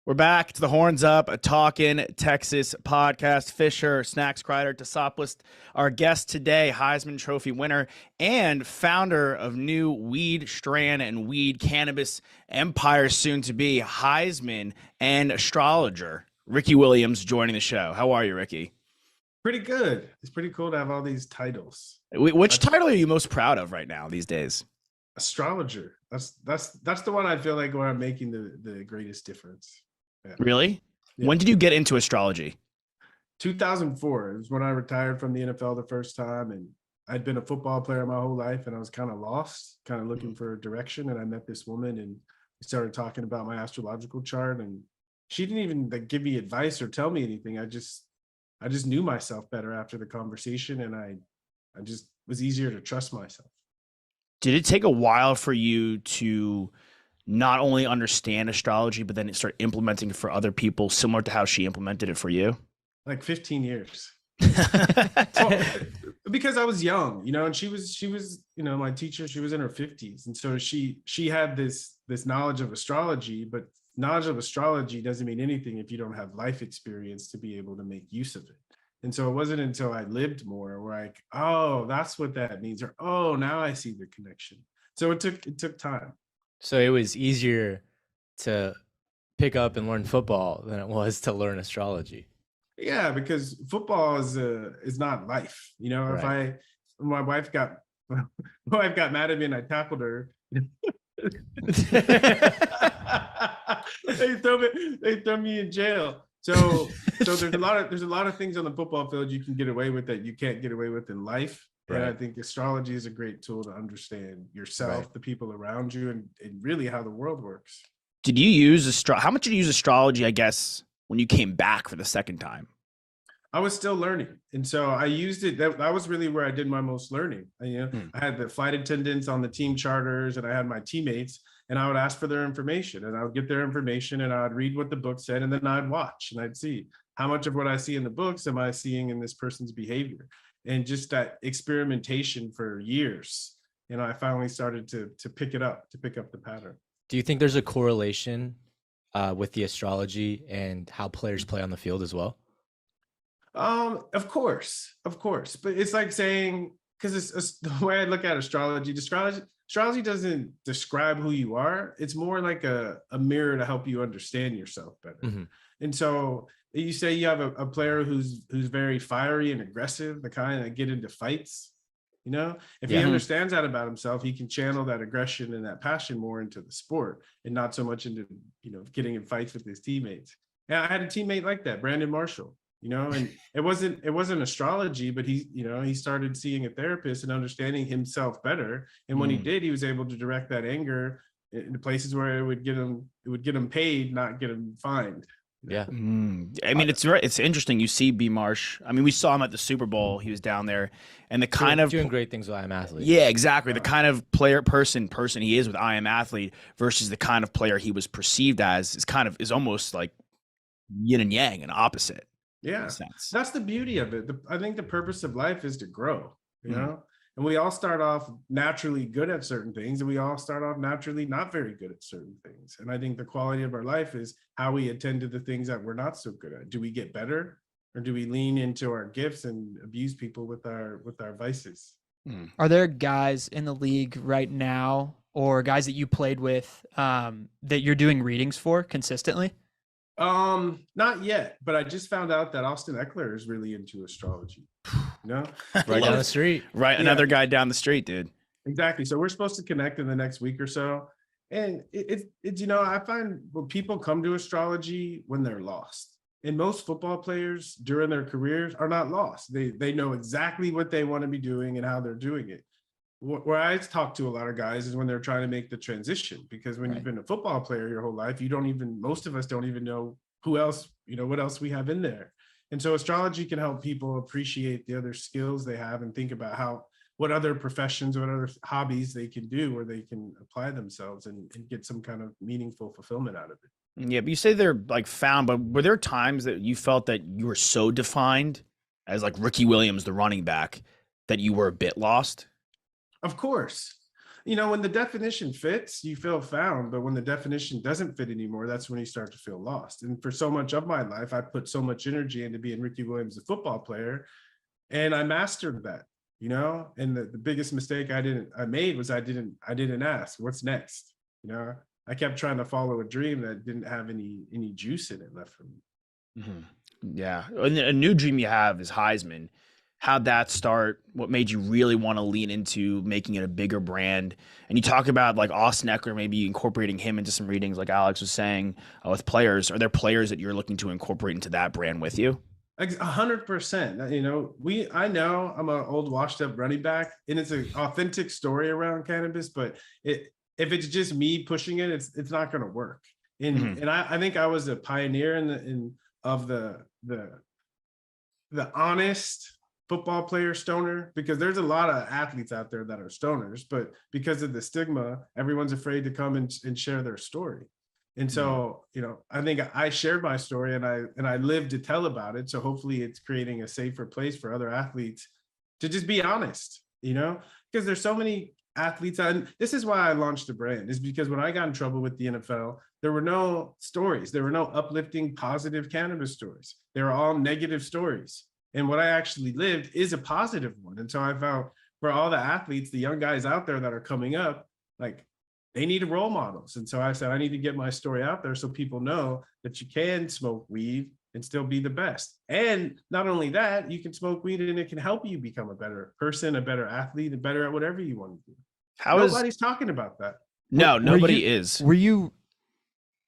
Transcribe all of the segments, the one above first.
We're back to the Horns Up, a Talkin' Texas podcast. Fisher, Snacks Kreider, Tosopoulos, our guest today, Heisman Trophy winner and founder of new weed strand and weed cannabis empire, soon to be Heisman and astrologer, Ricky Williams, joining the show. How are you, Ricky? Pretty good. It's pretty cool to have all these titles. Which title are you most proud of right now these days? Astrologer. That's the one I feel like where I'm making the greatest difference. Yeah. Really? Yeah. When did you get into astrology? 2004. It was when I retired from the NFL the first time, and I'd been a football player my whole life, and I was kind of lost, kind of looking for a direction. And I met this woman, and we started talking about my astrological chart, and she didn't even give me advice or tell me anything. I just knew myself better after the conversation, and I just was easier to trust myself. Did it take a while for you to not only understand astrology, but then start implementing it for other people, similar to how she implemented it for you? Like 15 years. Because I was young, and she was, my teacher, she was in her 50s. And so she had this knowledge of astrology, but knowledge of astrology doesn't mean anything if you don't have life experience to be able to make use of it. And so it wasn't until I lived more where like, oh, that's what that means. Or, oh, now I see the connection. So it took time. So it was easier to pick up and learn football than it was to learn astrology. Yeah, because football is not life. Right. If my wife got mad at me and I tackled her, they throw me in jail. So there's a lot of things on the football field you can get away with that you can't get away with in life. Right. And I think astrology is a great tool to understand yourself, right, the people around you, and really how the world works. Did you use how much did you use astrology, I guess, when you came back for the second time? I was still learning. And so I used it. That was really where I did my most learning. I had the flight attendants on the team charters, and I had my teammates, and I would ask for their information, and I would get their information, and I'd read what the book said, and then I'd watch and I'd see how much of what I see in the books am I seeing in this person's behavior. And just that experimentation for years, I finally started to pick up the pattern. Do you think there's a correlation with the astrology and how players play on the field as well? Of course. But it's like saying, because it's the way I look at astrology doesn't describe who you are. It's more like a mirror to help you understand yourself better. Mm-hmm. And so you say you have a player who's very fiery and aggressive, the kind that get into fights. If he understands that about himself, he can channel that aggression and that passion more into the sport and not so much into, getting in fights with his teammates. And I had a teammate like that, Brandon Marshall, and it wasn't astrology, but he started seeing a therapist and understanding himself better. And when he did, he was able to direct that anger into places where it would get him paid, not get him fined. Yeah. I mean, it's interesting. You see B Marsh. I mean, we saw him at the Super Bowl. He was down there, and the kind of doing great things with I Am Athlete. Yeah, exactly. The kind of person he is with I Am Athlete versus the kind of player he was perceived as is almost like yin and yang, an opposite. Yeah, that's the beauty of it. I think the purpose of life is to grow. And we all start off naturally good at certain things, and we all start off naturally not very good at certain things. And I think the quality of our life is how we attend to the things that we're not so good at. Do we get better, or do we lean into our gifts and abuse people with our vices? Are there guys in the league right now, or guys that you played with, that you're doing readings for consistently? Not yet, but I just found out that Austin Eckler is really into astrology. Right down the street. Right, yeah. Another guy down the street, dude. Exactly. So we're supposed to connect in the next week or so. And it's I find when people come to astrology when they're lost. And most football players during their careers are not lost. They know exactly what they want to be doing and how they're doing it. Where I talk to a lot of guys is when they're trying to make the transition, because when you've been a football player your whole life, most of us don't even know who else, what else we have in there. And so astrology can help people appreciate the other skills they have and think about what other professions, what other hobbies they can do where they can apply themselves and get some kind of meaningful fulfillment out of it. Yeah, but you say they're like found, but were there times that you felt that you were so defined as like Ricky Williams, the running back, that you were a bit lost? Of course. when the definition fits, you feel found. But when the definition doesn't fit anymore, that's when you start to feel lost. And for so much of my life, I put so much energy into being Ricky Williams, the football player, and I mastered that, and the biggest mistake I made was I didn't ask, what's next? I kept trying to follow a dream that didn't have any juice in it left for me. Yeah. And a new dream you have is Heisman. How'd that start? What made you really want to lean into making it a bigger brand? And you talk about like Austin Eckler, maybe incorporating him into some readings, like Alex was saying, with players. Are there players that you're looking to incorporate into that brand with you? 100%. I know I'm an old washed up running back, and it's an authentic story around cannabis, but if it's just me pushing it, it's not going to work. And I think I was a pioneer of the honest football player stoner, because there's a lot of athletes out there that are stoners, but because of the stigma, everyone's afraid to come and share their story. And so, I think I shared my story and I lived to tell about it. So hopefully it's creating a safer place for other athletes to just be honest, because there's so many athletes. And this is why I launched the brand, is because when I got in trouble with the NFL, there were no stories. There were no uplifting, positive cannabis stories. They were all negative stories. And what I actually lived is a positive one. And so I found for all the athletes, the young guys out there that are coming up, like, they need role models. And so I said, I need to get my story out there so people know that you can smoke weed and still be the best. And not only that, you can smoke weed and it can help you become a better person, a better athlete, and better at whatever you want to do. Nobody's talking about that. No, nobody is. Were you,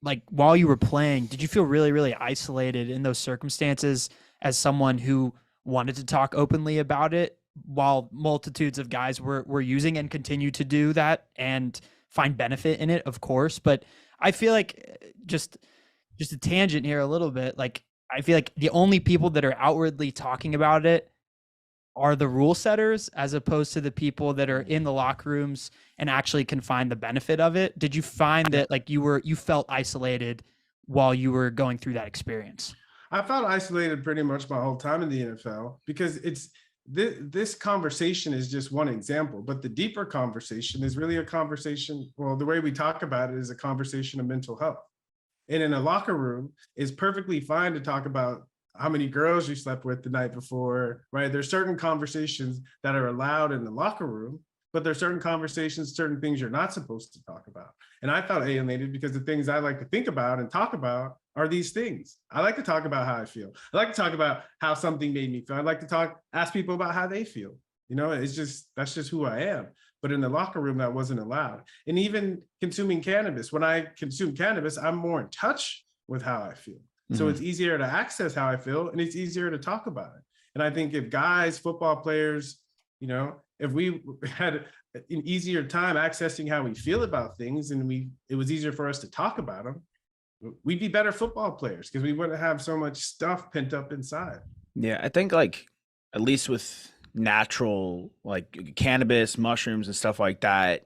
like, while you were playing, did you feel really, really isolated in those circumstances as someone who wanted to talk openly about it, while multitudes of guys were using and continue to do that and find benefit in it, of course? But I feel like, just a tangent here a little bit, like, I feel like the only people that are outwardly talking about it are the rule setters, as opposed to the people that are in the locker rooms and actually can find the benefit of it. Did you find that, like, you felt isolated while you were going through that experience? I felt isolated pretty much my whole time in the NFL, because this conversation is just one example, but the deeper conversation is really a conversation. Well, the way we talk about it is a conversation of mental health. And in a locker room, it's perfectly fine to talk about how many girls you slept with the night before, right? There's certain conversations that are allowed in the locker room, but there's certain conversations, certain things you're not supposed to talk about. And I felt alienated because the things I like to think about and talk about are these things. I like to talk about how I feel. I like to talk about how something made me feel. I like to ask people about how they feel. That's just who I am. But in the locker room, that wasn't allowed. And even consuming cannabis, when I consume cannabis, I'm more in touch with how I feel. So it's easier to access how I feel, and it's easier to talk about it. And I think if guys, football players, if we had an easier time accessing how we feel about things, and it was easier for us to talk about them, we'd be better football players, because we wouldn't have so much stuff pent up inside. Yeah, I think, like, at least with natural, like, cannabis, mushrooms, and stuff like that,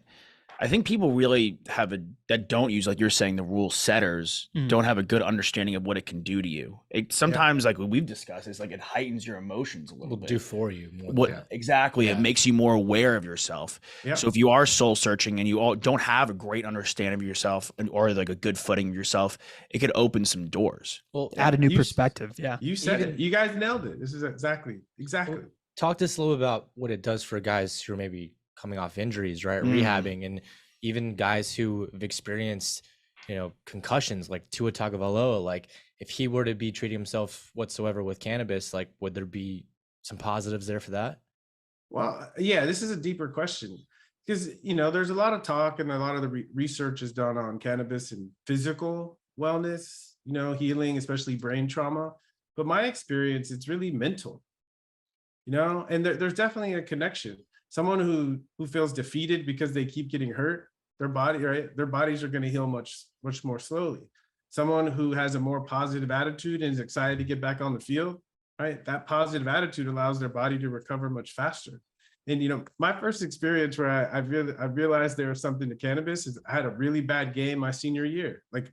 I think people really that don't use, like you're saying, the rule setters don't have a good understanding of what it can do to you. It sometimes, like what we've discussed, is like it heightens your emotions a little bit. Do for you more. Exactly. Yeah. It makes you more aware of yourself. Yeah. So if you are soul searching and you don't have a great understanding of yourself, or like a good footing of yourself, it could open some doors. Well, add a new perspective. Yeah. You said it. You guys nailed it. This is exactly. Well, talk to us a little about what it does for guys who are maybe coming off injuries, right? Rehabbing, and even guys who have experienced, concussions, like Tua Tagovailoa. Like, if he were to be treating himself whatsoever with cannabis, like, would there be some positives there for that? Well, yeah, this is a deeper question, because, there's a lot of talk and a lot of the research is done on cannabis and physical wellness, healing, especially brain trauma. But my experience, it's really mental, and there's definitely a connection. Someone who feels defeated because they keep getting hurt, their bodies are going to heal much, much more slowly. Someone who has a more positive attitude and is excited to get back on the field, right? That positive attitude allows their body to recover much faster. And, my first experience where I realized there was something to cannabis is I had a really bad game my senior year, like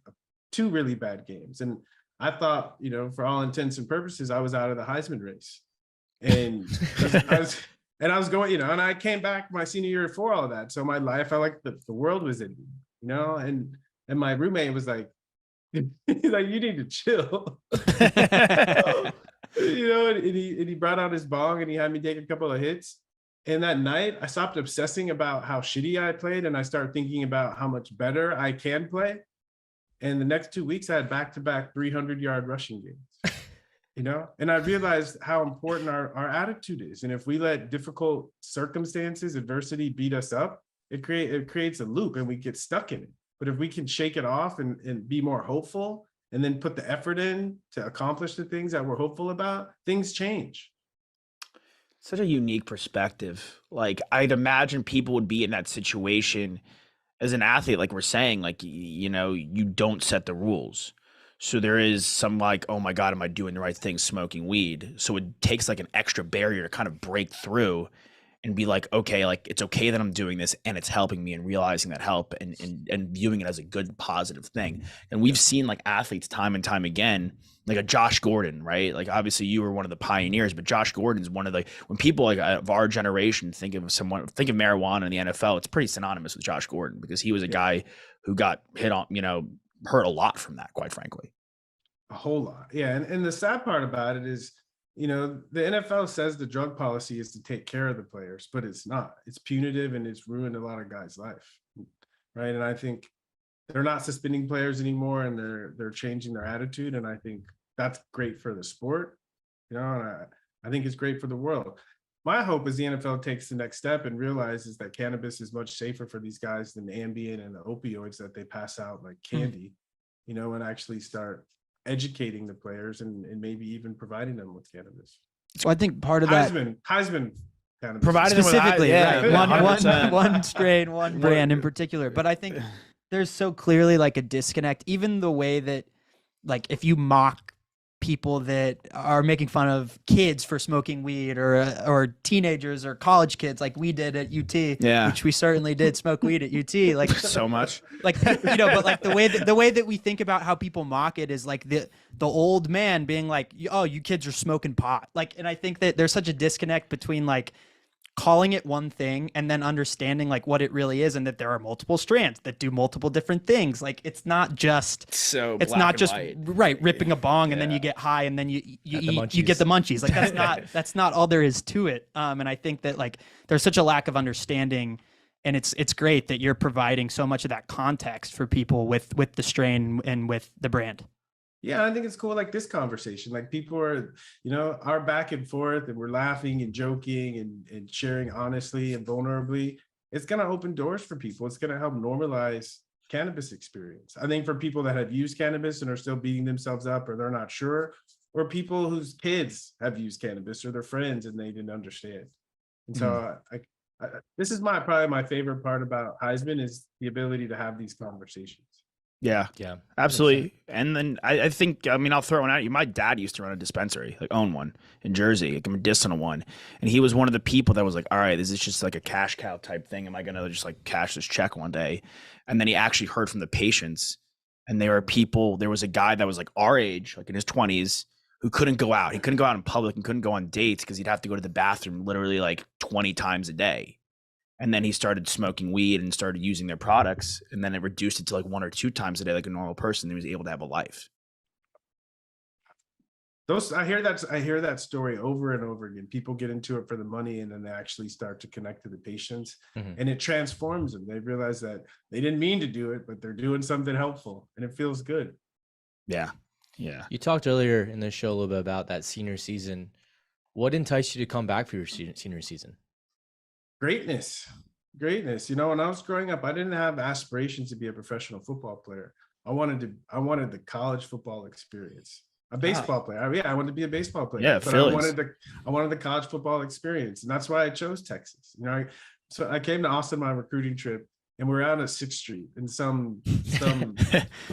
2 really bad games. And I thought, for all intents and purposes, I was out of the Heisman race. And And I was going, and I came back my senior year for all of that. So my life, I felt like the world was ending, and my roommate was like, he's like, you need to chill. And he brought out his bong and he had me take a couple of hits. And that night I stopped obsessing about how shitty I played and I started thinking about how much better I can play. And the next 2 weeks I had back-to-back 300-yard rushing games. And I realized how important our attitude is. And if we let difficult circumstances, adversity beat us up, it creates a loop and we get stuck in it. But if we can shake it off and be more hopeful and then put the effort in to accomplish the things that we're hopeful about, things change. Such a unique perspective. Like, I'd imagine people would be in that situation as an athlete, like we're saying, like, you don't set the rules. So there is some like, oh my God, am I doing the right thing smoking weed? So it takes like an extra barrier to kind of break through and be like, okay, like it's okay that I'm doing this and it's helping me, and realizing that help and viewing it as a good positive thing. And we've seen like athletes time and time again, like a Josh Gordon, right? Like obviously you were one of the pioneers, but Josh Gordon's one of the, when people like of our generation think of marijuana in the NFL, it's pretty synonymous with Josh Gordon because he was a guy who got hit on, hurt a lot from that, quite frankly. A whole lot. Yeah. And the sad part about it is, the NFL says the drug policy is to take care of the players, but it's not. It's punitive and it's ruined a lot of guys' life. Right. And I think they're not suspending players anymore and they're changing their attitude. And I think that's great for the sport, and I think it's great for the world. My hope is the NFL takes the next step and realizes that cannabis is much safer for these guys than the Ambien and the opioids that they pass out like candy, and actually start educating the players and maybe even providing them with cannabis. So I think part of that Heisman cannabis. Providing them with specifically, right? Yeah, one strain, one brand in particular. But I think there's so clearly like a disconnect, even the way that, like, if you mock people that are making fun of kids for smoking weed or teenagers or college kids like we did at UT, which we certainly did smoke weed at UT, like so much, like, but like the way that we think about how people mock it is like the old man being like, oh, you kids are smoking pot. Like, and I think that there's such a disconnect between like calling it one thing and then understanding like what it really is, and that there are multiple strands that do multiple different things. Like it's not just ripping a bong and then you get high and then you get the munchies. Like that's not all there is to it. And I think that like there's such a lack of understanding, and it's great that you're providing so much of that context for people with the strain and with the brand. Yeah, I think it's cool, like this conversation, like people are, are back and forth and we're laughing and joking and sharing honestly and vulnerably. It's going to open doors for people. It's going to help normalize cannabis experience. I think for people that have used cannabis and are still beating themselves up or they're not sure, or people whose kids have used cannabis or their friends and they didn't understand. And so this is probably my favorite part about Heisman is the ability to have these conversations. Yeah, absolutely. And then I think, I'll throw one at you. My dad used to run a dispensary, like own one in Jersey, like a medicinal one. And he was one of the people that was like, all right, this is just like a cash cow type thing. Am I going to just like cash this check one day? And then he actually heard from the patients, and there was a guy that was like our age, like in his 20s, who couldn't go out. He couldn't go out in public and couldn't go on dates because he'd have to go to the bathroom literally like 20 times a day. And then he started smoking weed and started using their products. And then it reduced it to like 1 or 2 times a day, like a normal person. He was able to have a life. I hear that story over and over again. People get into it for the money and then they actually start to connect to the patients and it transforms them. They realize that they didn't mean to do it, but they're doing something helpful and it feels good. Yeah. Yeah. You talked earlier in the show a little bit about that senior season. What enticed you to come back for your senior season? Greatness. When I was growing up, I didn't have aspirations to be a professional football player. I wanted the college football experience. A baseball player. I wanted to be a baseball player. Yeah, but I wanted the college football experience. And that's why I chose Texas. So I came to Austin on my recruiting trip, and we're out at 6th Street, and some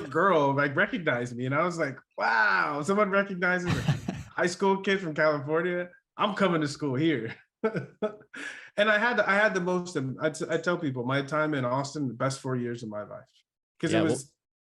girl like recognized me, and I was like, wow, someone recognizes a high school kid from California. I'm coming to school here. And I had the most. I tell people my time in Austin, the best 4 years of my life, because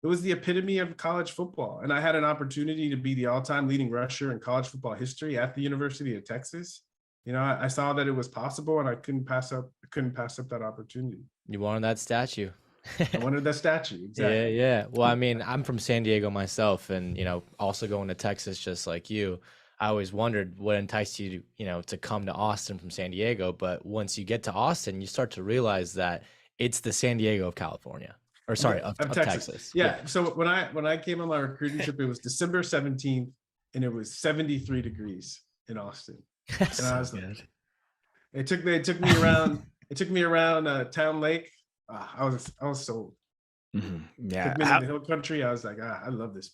it was the epitome of college football, and I had an opportunity to be the all-time leading rusher in college football history at the University of Texas. I saw that it was possible, and I couldn't pass up that opportunity. You wanted that statue. I wanted that statue. Yeah, Exactly. yeah. Well, I mean, I'm from San Diego myself, and also going to Texas just like you. I always wondered what enticed you to come to Austin from San Diego. But once you get to Austin, you start to realize that it's the San Diego of California, or sorry, Yeah, of Texas. Yeah. So when I came on my recruiting trip, it was December 17th, and it was 73 degrees in Austin. And I was like, it took me around Town Lake. I was sold. Mm-hmm. Yeah. Took me to the hill country. I was like, I love this.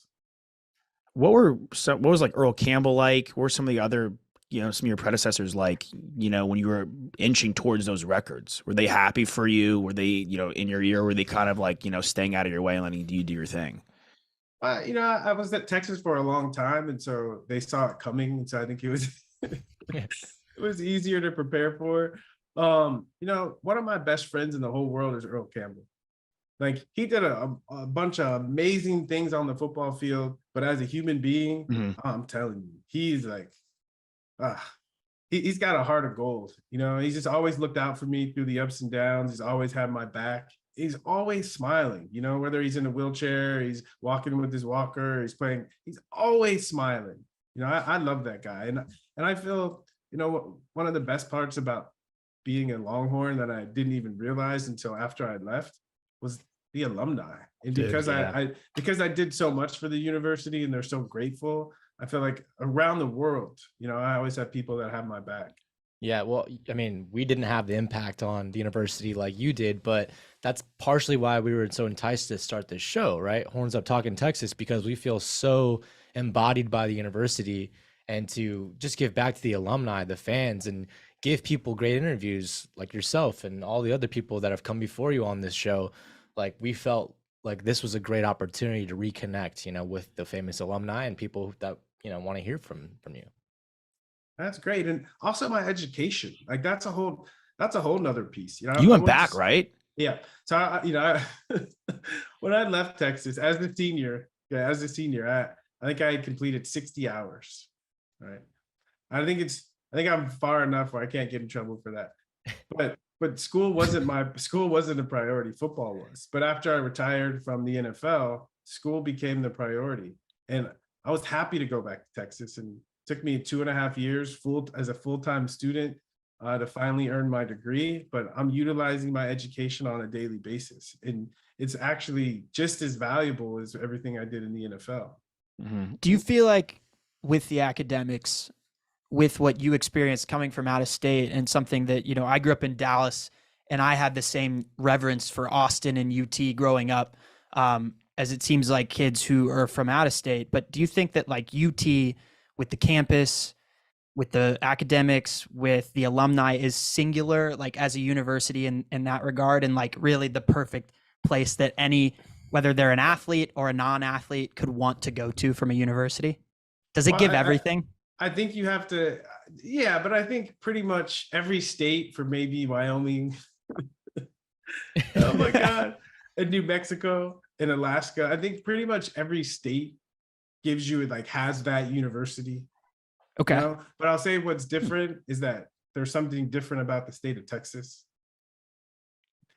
What was like Earl Campbell like? What were some of the other, some of your predecessors like, when you were inching towards those records? Were they happy for you? Were they, in your ear? Were they kind of like, staying out of your way and letting you do your thing? I was at Texas for a long time, and so they saw it coming. And so I think it was it was easier to prepare for. One of my best friends in the whole world is Earl Campbell. Like, he did a bunch of amazing things on the football field, but as a human being, I'm telling you, he's like, he's got a heart of gold. He's just always looked out for me through the ups and downs. He's always had my back. He's always smiling, whether he's in a wheelchair, he's walking with his walker, he's playing, he's always smiling. I love that guy. And I feel, one of the best parts about being a Longhorn that I didn't even realize until after I left was the alumni. And because I did so much for the university and they're so grateful, I feel like around the world, I always have people that have my back. Yeah, well, I mean, we didn't have the impact on the university like you did, but that's partially why we were so enticed to start this show, right? Horns Up Talking Texas, because we feel so embodied by the university, and to just give back to the alumni, the fans, and give people great interviews like yourself and all the other people that have come before you on this show. Like, we felt like this was a great opportunity to reconnect, with the famous alumni and people that, want to hear from you. That's great. And also my education, like that's a whole nother piece. You went back, right? Yeah. So when I left Texas as a senior, I think I had completed 60 hours. Right. I think I'm far enough where I can't get in trouble for that. But school wasn't a priority. Football was. But after I retired from the NFL, school became the priority. And I was happy to go back to Texas, and it took me 2.5 years as a full-time student to finally earn my degree. But I'm utilizing my education on a daily basis, and it's actually just as valuable as everything I did in the NFL. Mm-hmm. Do you feel like with the academics, with what you experienced coming from out of state, and something that, I grew up in Dallas and I had the same reverence for Austin and UT growing up, as it seems like kids who are from out of state, but do you think that like UT with the campus, with the academics, with the alumni is singular, like as a university in that regard, and like really the perfect place that whether they're an athlete or a non-athlete, could want to go to from a university? Does it give everything? I think you have to, yeah, but I think pretty much every state, for maybe Wyoming, oh my God, and New Mexico and Alaska, I think pretty much every state gives you, like, has that university. Okay. But I'll say what's different is that there's something different about the state of Texas.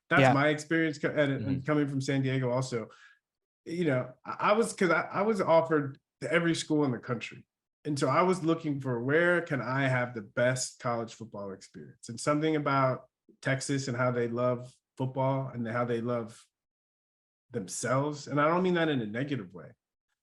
That's my experience coming from San Diego also. I was offered to every school in the country. And so I was looking for, where can I have the best college football experience? And something about Texas and how they love football and how they love themselves. And I don't mean that in a negative way,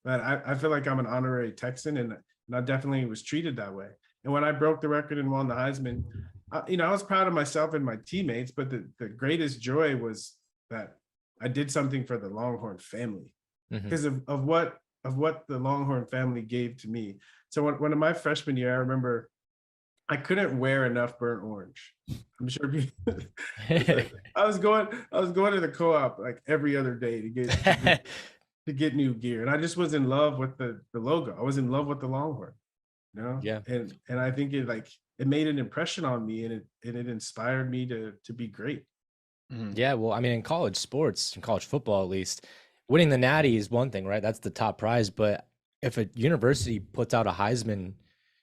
but I feel like I'm an honorary Texan, and I definitely was treated that way. And when I broke the record and won the Heisman, I was proud of myself and my teammates, but the greatest joy was that I did something for the Longhorn family, because of what the Longhorn family gave to me. So when in my freshman year, I remember I couldn't wear enough burnt orange. I'm sure I was going to the co-op like every other day to get new gear. And I just was in love with the logo. I was in love with the Longhorn, Yeah. And I think it made an impression on me, and it inspired me to be great. Yeah. Well, I mean, in college sports, in college football, at least, winning the Natty is one thing, right? That's the top prize. But if a university puts out a Heisman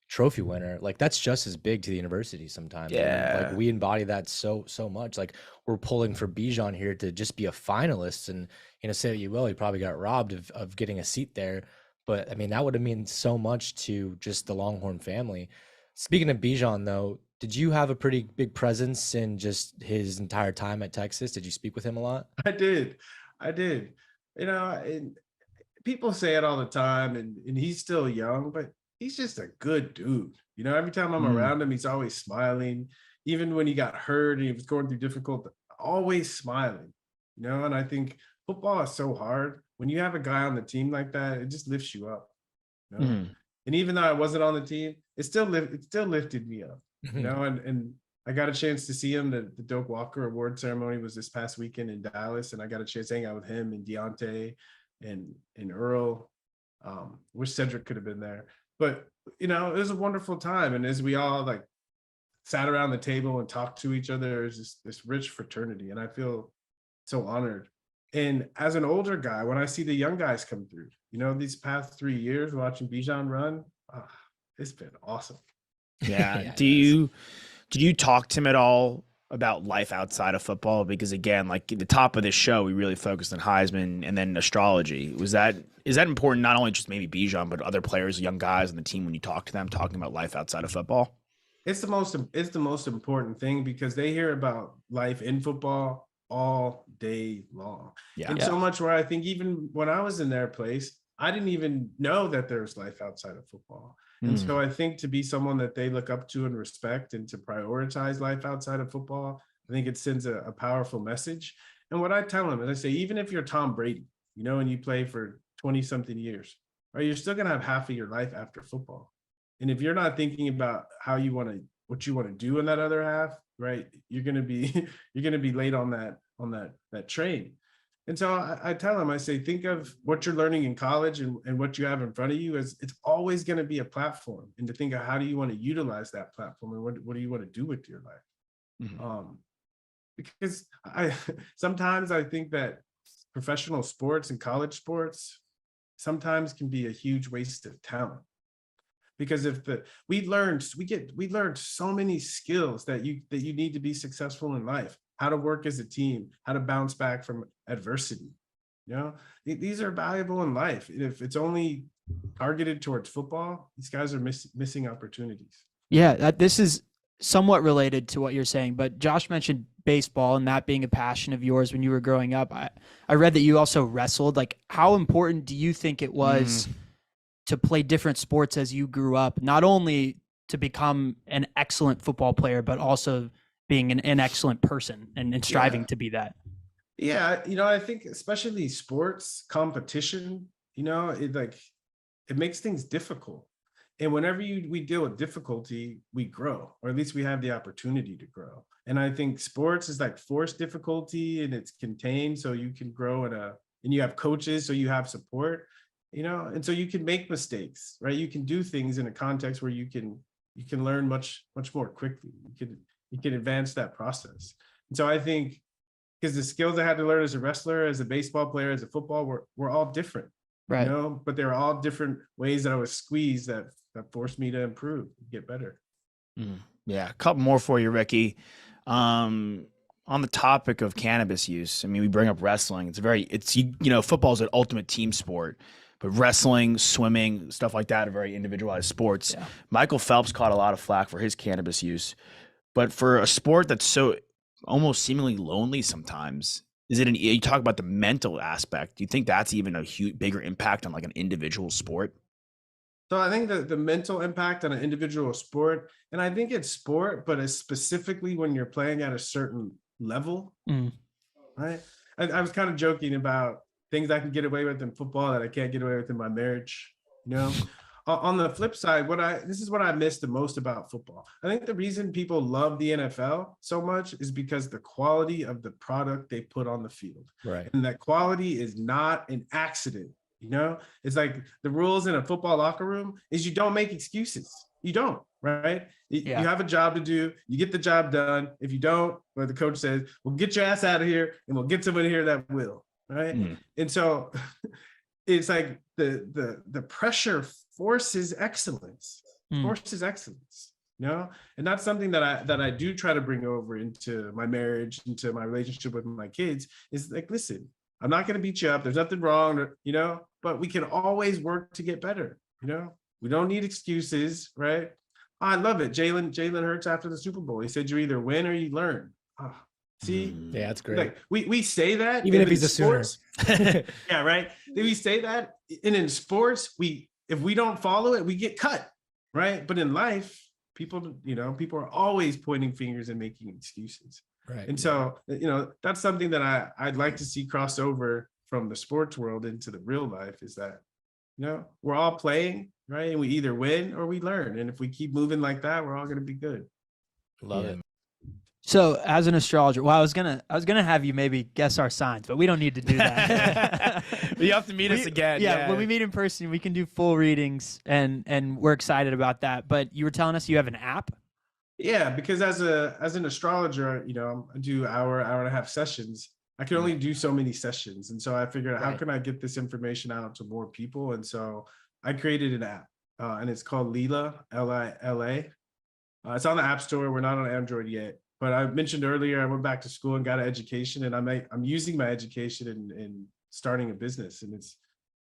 trophy winner, like that's just as big to the university sometimes. And, Yeah. like we embody that so much. Like we're pulling for Bijan here to just be a finalist, and say what you will, he probably got robbed of getting a seat there. But I mean, that would have meant so much to just the Longhorn family. Speaking of Bijan, though, did you have a pretty big presence in just his entire time at Texas? Did you speak with him a lot? I did. And people say it all the time, and he's still young, but he's just a good dude. Every time I'm around him, he's always smiling. Even when he got hurt and he was going through difficult, always smiling. And I think football is so hard. When you have a guy on the team like that, it just lifts you up. And even though I wasn't on the team, it still lifted me up. And I got a chance to see him. The Doak Walker Award ceremony was this past weekend in Dallas, and I got a chance to hang out with him and Deontay and Earl. Wish Cedric could have been there, but it was a wonderful time. And as we all like sat around the table and talked to each other, there's this rich fraternity, and I feel so honored. And as an older guy, when I see the young guys come through, these past 3 years watching Bijan run, it's been awesome. Yeah. Did you talk to him at all about life outside of football? Because again, like at the top of this show, we really focused on Heisman and then astrology. Is that important? Not only just maybe Bijan, but other players, young guys on the team, when you talk to them, talking about life outside of football? It's the most important thing, because they hear about life in football all day long. And so much where I think even when I was in their place, I didn't even know that there was life outside of football. And so I think to be someone that they look up to and respect, and to prioritize life outside of football, I think it sends a powerful message. And what I tell them is, I say, even if you're Tom Brady, and you play for 20 something years, right, you're still going to have half of your life after football. And if you're not thinking about what you want to do in that other half, right, you're going to be late on that train. And so I tell them, I say, think of what you're learning in college and what you have in front of you, as it's always going to be a platform, and to think of how do you want to utilize that platform, and what do you want to do with your life? Because sometimes I think that professional sports and college sports sometimes can be a huge waste of talent. Because we learned so many skills that you need to be successful in life. How to work as a team, how to bounce back from adversity. These are valuable in life. If it's only targeted towards football, these guys are missing opportunities. Yeah, this is somewhat related to what you're saying, but Josh mentioned baseball and that being a passion of yours when you were growing up. I read that you also wrestled. Like, how important do you think it was to play different sports as you grew up, not only to become an excellent football player, but also being an excellent person and striving to be that? Yeah, I think especially sports competition, it makes things difficult. And whenever we deal with difficulty, we grow, or at least we have the opportunity to grow. And I think sports is like forced difficulty, and it's contained, so you can grow and you have coaches, so you have support, and so you can make mistakes, right? You can do things in a context where you can learn much more quickly. You can advance that process. And so I think, because the skills I had to learn as a wrestler, as a baseball player, as a football, we're all different, right? But there are all different ways that I was squeezed that forced me to improve, get better. Yeah, a couple more for you, Ricky. On the topic of cannabis use, I mean, we bring up wrestling. Football is an ultimate team sport, but wrestling, swimming, stuff like that are very individualized sports. Yeah. Michael Phelps caught a lot of flack for his cannabis use, but for a sport that's so almost seemingly lonely sometimes, you talk about the mental aspect. Do you think that's even a bigger impact on like an individual sport? So I think the mental impact on an individual sport, and I think it's sport, but it's specifically when you're playing at a certain level, right? I was kind of joking about things I can get away with in football that I can't get away with in my marriage, On the flip side, this is what I miss the most about football. I think the reason people love the NFL so much is because the quality of the product they put on the field. Right. And that quality is not an accident. It's like the rules in a football locker room is you don't make excuses. You don't, right? You have a job to do. You get the job done. If you don't, well, the coach says, well, get your ass out of here and we'll get someone here that will, right? And so it's like the pressure forces excellence. Mm. Sports is excellence, you know, and that's something that I do try to bring over into my marriage, into my relationship with my kids. Is like, listen, I'm not going to beat you up. There's nothing wrong, you know, but we can always work to get better. You know, we don't need excuses, right? I love it. Jalen Hurts after the Super Bowl, he said, you either win or you learn. See, Yeah, that's great. like we say that Even if in he's a Sooner. sports, yeah, right. We say that, and in sports, if we don't follow it, we get cut, right? But in life, people are always pointing fingers and making excuses. Right. And so, you know, that's something that I'd like to see cross over from the sports world into the real life, is that, you know, we're all playing, right? And we either win or we learn. And if we keep moving like that, we're all going to be good. Love it. So as an astrologer, well, I was gonna have you maybe guess our signs, but we don't need to do that. You have to meet us again. Yeah, when we meet in person, we can do full readings, and we're excited about that. But you were telling us you have an app. Yeah, because as an astrologer, you know, I do hour and a half sessions. I can only do so many sessions, and so I figured, how can I get this information out to more people? And so I created an app, and it's called Lila, Lila. It's on the App Store. We're not on Android yet. But I mentioned earlier, I went back to school and got an education, and I'm using my education in starting a business, and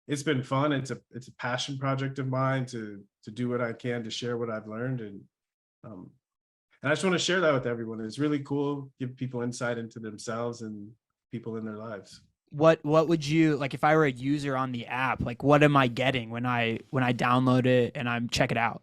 it's been fun. It's a passion project of mine to do what I can to share what I've learned, and I just want to share that with everyone. It's really cool, give people insight into themselves and people in their lives. What would you like if I were a user on the app? Like, what am I getting when I download it and I'm check it out?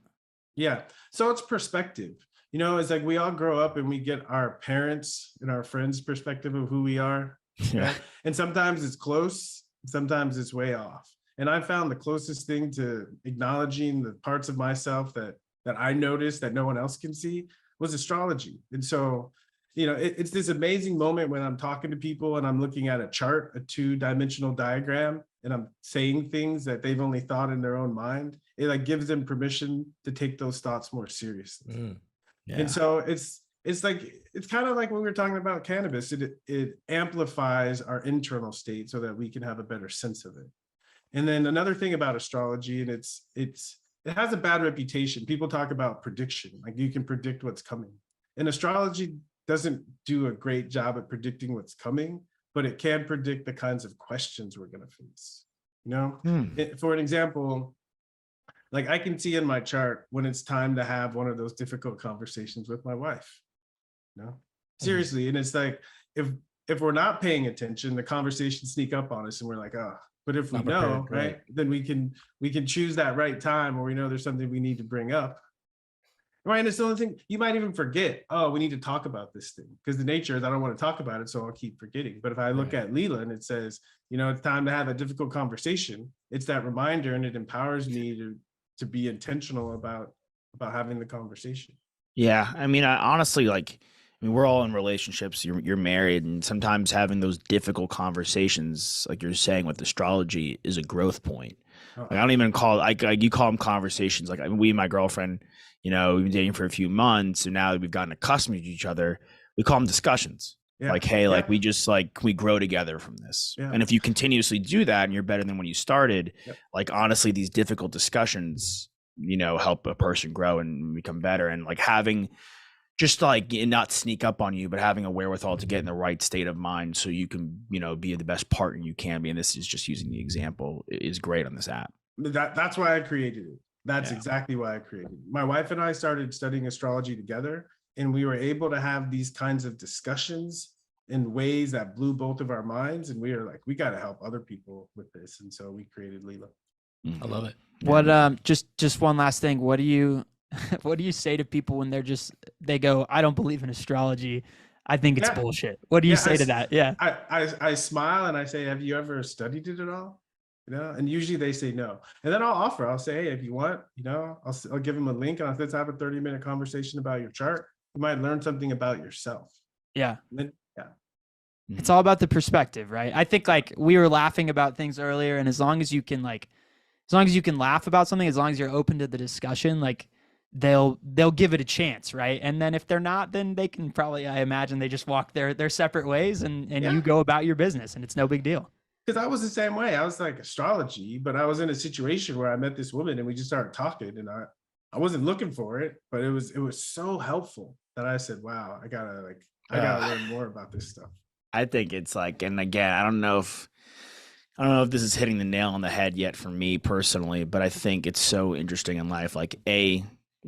Yeah, so it's perspective. You know, it's like we all grow up and we get our parents and our friends' perspective of who we are. Yeah. Right? And sometimes it's close, sometimes it's way off. And I found the closest thing to acknowledging the parts of myself that I noticed that no one else can see was astrology. And so, you know, it's this amazing moment when I'm talking to people and I'm looking at a chart, a 2-dimensional diagram, and I'm saying things that they've only thought in their own mind. It like gives them permission to take those thoughts more seriously. Yeah. And so it's kind of like when we were talking about cannabis, it amplifies our internal state so that we can have a better sense of it. And then another thing about astrology, and it has a bad reputation. People talk about prediction, like you can predict what's coming. And astrology doesn't do a great job at predicting what's coming, but it can predict the kinds of questions we're going to face. You know, for an example, like I can see in my chart when it's time to have one of those difficult conversations with my wife. You know, seriously. And it's like, if we're not paying attention, the conversations sneak up on us and we're like, oh, but if we Not know, prepared, right, then we can choose that right time, or we know there's something we need to bring up. Right. And it's the only thing you might even forget. Oh, we need to talk about this thing, because the nature is I don't want to talk about it, so I'll keep forgetting. But if I look at Lila and it says, you know, it's time to have a difficult conversation, it's that reminder, and it empowers me to be intentional about having the conversation. Yeah, I mean, I honestly, like, I mean, we're all in relationships. You're married, and sometimes having those difficult conversations, like you're saying with astrology, is a growth point. Like, I don't even call like you call them conversations. Like, I mean, we and my girlfriend, you know, we've been dating for a few months, and now that we've gotten accustomed to each other, we call them discussions. Yeah. Like, hey, like we just like we grow together from this. Yeah. And if you continuously do that, and you're better than when you started, like honestly, these difficult discussions, you know, help a person grow and become better. And like having just like not sneak up on you, but having a wherewithal to get in the right state of mind so you can, you know, be the best partner you can be. And this is just using the example is great on this app. That's why I created it. That's exactly why I created it. My wife and I started studying astrology together, and we were able to have these kinds of discussions in ways that blew both of our minds. And we were like, we got to help other people with this. And so we created Lila. I love it. What just one last thing. What do you say to people when they go, I don't believe in astrology, I think it's bullshit? What do you say to that? Yeah. I smile and I say, have you ever studied it at all? You know, and usually they say no. And then I'll say, hey, if you want, you know, I'll give them a link, and let's have a 30-minute conversation about your chart. You might learn something about yourself. Yeah. Then, it's all about the perspective, right? I think like we were laughing about things earlier, and as long as you can laugh about something, as long as you're open to the discussion, like they'll give it a chance, right? And then if they're not, then they can probably, I imagine, they just walk their separate ways, and you go about your business, and it's no big deal. Because I was the same way. I was like, astrology, but I was in a situation where I met this woman and we just started talking, and I wasn't looking for it, but it was so helpful that I said, wow, I gotta learn more about this stuff. I think it's like, and again, I don't know if this is hitting the nail on the head yet for me personally, but I think it's so interesting in life. Like,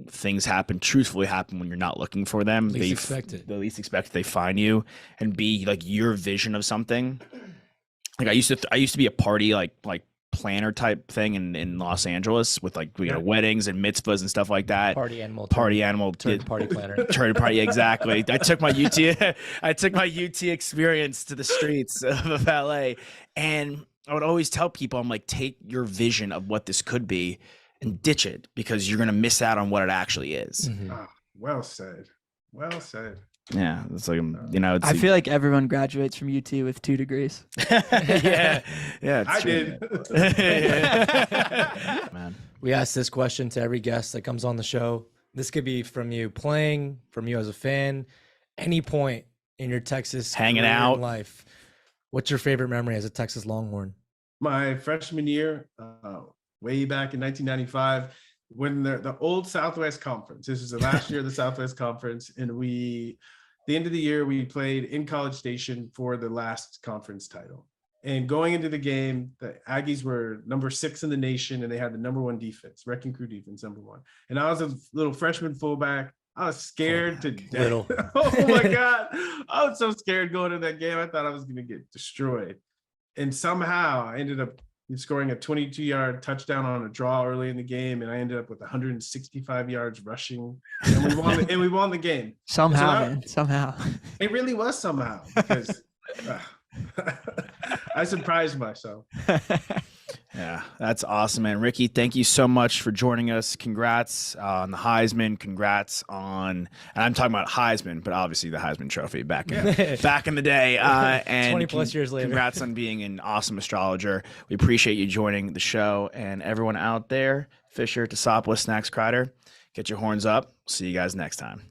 things truthfully happen when you're not looking for them. Least expected. The least expected, they find you. And B, like, your vision of something. Like, I used to be a party like planner type thing in Los Angeles with like, you know, weddings and mitzvahs and stuff like that. Party animal party planner. Turn party, exactly. I took my UT experience to the streets of LA, and I would always tell people, I'm like, take your vision of what this could be and ditch it, because you're gonna miss out on what it actually is. Mhm. Oh, well said. Well said. Yeah, it's like, you know, I feel like everyone graduates from UT with 2 degrees. yeah, I did. Man. We ask this question to every guest that comes on the show. This could be from you playing, from you as a fan, any point in your Texas Hanging career out. life. What's your favorite memory as a Texas Longhorn? My freshman year, way back in 1995, when the old Southwest Conference. This was the last year of the Southwest Conference, and the end of the year, we played in College Station for the last conference title. And going into the game, the Aggies were number 6 in the nation, and they had the number 1 defense, wrecking crew defense, number 1. And I was a little freshman fullback. I was scared to death. Little. Oh my God. I was so scared going to that game. I thought I was going to get destroyed. And somehow I ended up scoring a 22-yard touchdown on a draw early in the game, and I ended up with 165 yards rushing, and we won the game. Somehow. It really was somehow, because I surprised myself. Yeah, that's awesome, man. Ricky, thank you so much for joining us. Congrats on the Heisman. Congrats on, and I'm talking about Heisman, but obviously the Heisman Trophy back in the day. And 20 plus years later. Congrats on being an awesome astrologer. We appreciate you joining the show, and everyone out there, Fisher, Tosopoulos, Snacks, Kreider, get your horns up. See you guys next time.